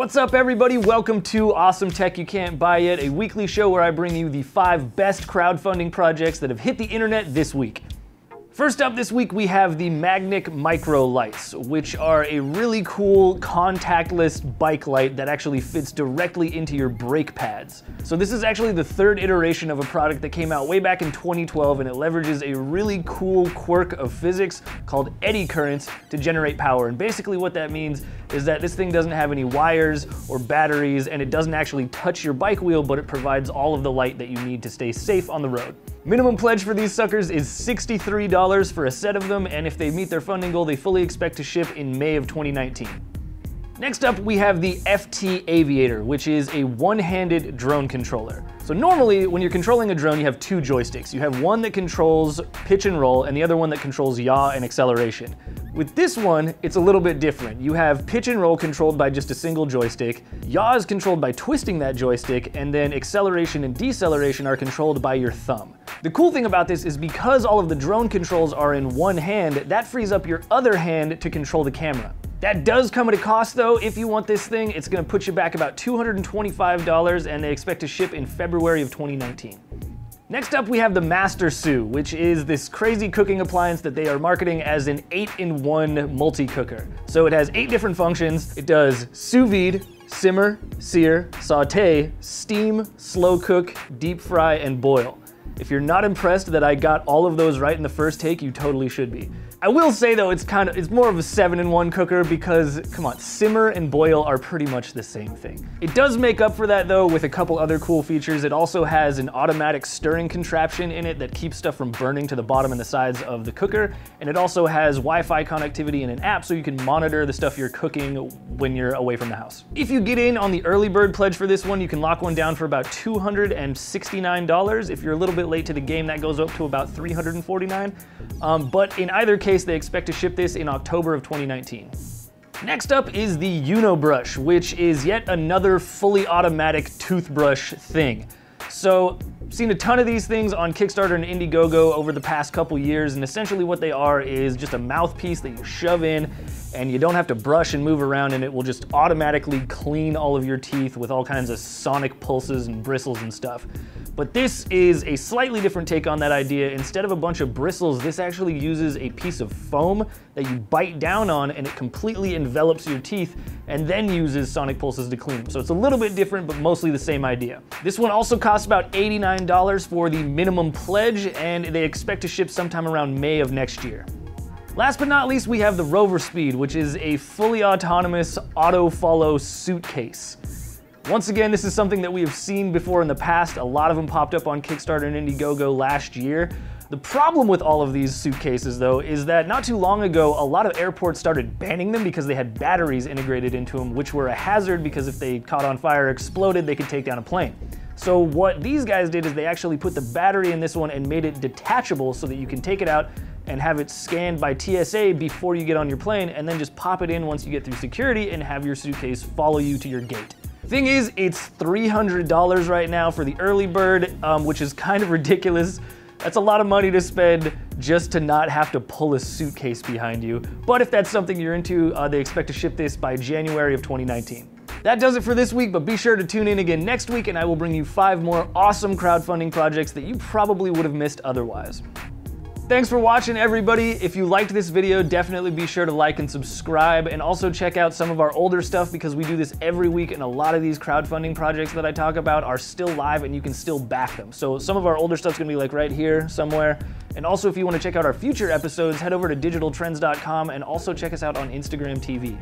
What's up, everybody? Welcome to Awesome Tech You Can't Buy Yet, a weekly show where I bring you the 5 best crowdfunding projects that have hit the internet this week. First up this week, we have the Magnic Micro Lights, which are a really cool contactless bike light that actually fits directly into your brake pads. So this is actually the 3rd iteration of a product that came out way back in 2012, and it leverages a really cool quirk of physics called eddy currents to generate power. And basically what that means is that this thing doesn't have any wires or batteries, and it doesn't actually touch your bike wheel, but it provides all of the light that you need to stay safe on the road. Minimum pledge for these suckers is $63 for a set of them, and if they meet their funding goal, they fully expect to ship in May of 2019. Next up, we have the FT Aviator, which is a one-handed drone controller. So normally, when you're controlling a drone, you have 2 joysticks. You have one that controls pitch and roll, and the other one that controls yaw and acceleration. With this one, it's a little bit different. You have pitch and roll controlled by just a single joystick, yaw is controlled by twisting that joystick, and then acceleration and deceleration are controlled by your thumb. The cool thing about this is because all of the drone controls are in one hand, that frees up your other hand to control the camera. That does come at a cost though. If you want this thing, it's gonna put you back about $225, and they expect to ship in February of 2019. Next up, we have the Master Sous, which is this crazy cooking appliance that they are marketing as an 8-in-1 multi-cooker. So it has 8 different functions. It does sous vide, simmer, sear, saute, steam, slow cook, deep fry, and boil. If you're not impressed that I got all of those right in the first take, you totally should be. I will say though, it's more of a 7-in-1 cooker because, come on, simmer and boil are pretty much the same thing. It does make up for that though with a couple other cool features. It also has an automatic stirring contraption in it that keeps stuff from burning to the bottom and the sides of the cooker. And it also has Wi-Fi connectivity and an app so you can monitor the stuff you're cooking when you're away from the house. If you get in on the early bird pledge for this one, you can lock one down for about $269. If you're a little bit late to the game, that goes up to about $349. But in either case, they expect to ship this in October of 2019. Next up is the Unibrush, which is yet another fully automatic toothbrush thing. So, I've seen a ton of these things on Kickstarter and Indiegogo over the past couple years, and essentially what they are is just a mouthpiece that you shove in, and you don't have to brush and move around, and it will just automatically clean all of your teeth with all kinds of sonic pulses and bristles and stuff. But this is a slightly different take on that idea. Instead of a bunch of bristles, this actually uses a piece of foam that you bite down on, and it completely envelops your teeth and then uses sonic pulses to clean them. So it's a little bit different, but mostly the same idea. This one also costs about $89 for the minimum pledge, and they expect to ship sometime around May of next year. Last but not least, we have the Rover Speed, which is a fully autonomous auto-follow suitcase. Once again, this is something that we have seen before in the past. A lot of them popped up on Kickstarter and Indiegogo last year. The problem with all of these suitcases, though, is that not too long ago, a lot of airports started banning them because they had batteries integrated into them, which were a hazard because if they caught on fire or exploded, they could take down a plane. So what these guys did is they actually put the battery in this one and made it detachable so that you can take it out and have it scanned by TSA before you get on your plane, and then just pop it in once you get through security and have your suitcase follow you to your gate. Thing is, it's $300 right now for the early bird, which is kind of ridiculous. That's a lot of money to spend just to not have to pull a suitcase behind you. But if that's something you're into, they expect to ship this by January of 2019. That does it for this week, but be sure to tune in again next week and I will bring you 5 more awesome crowdfunding projects that you probably would have missed otherwise. Thanks for watching, everybody. If you liked this video, definitely be sure to like and subscribe, and also check out some of our older stuff because we do this every week, and a lot of these crowdfunding projects that I talk about are still live and you can still back them. So some of our older stuff's gonna be like right here somewhere. And also, if you want to check out our future episodes, head over to digitaltrends.com and also check us out on Instagram TV.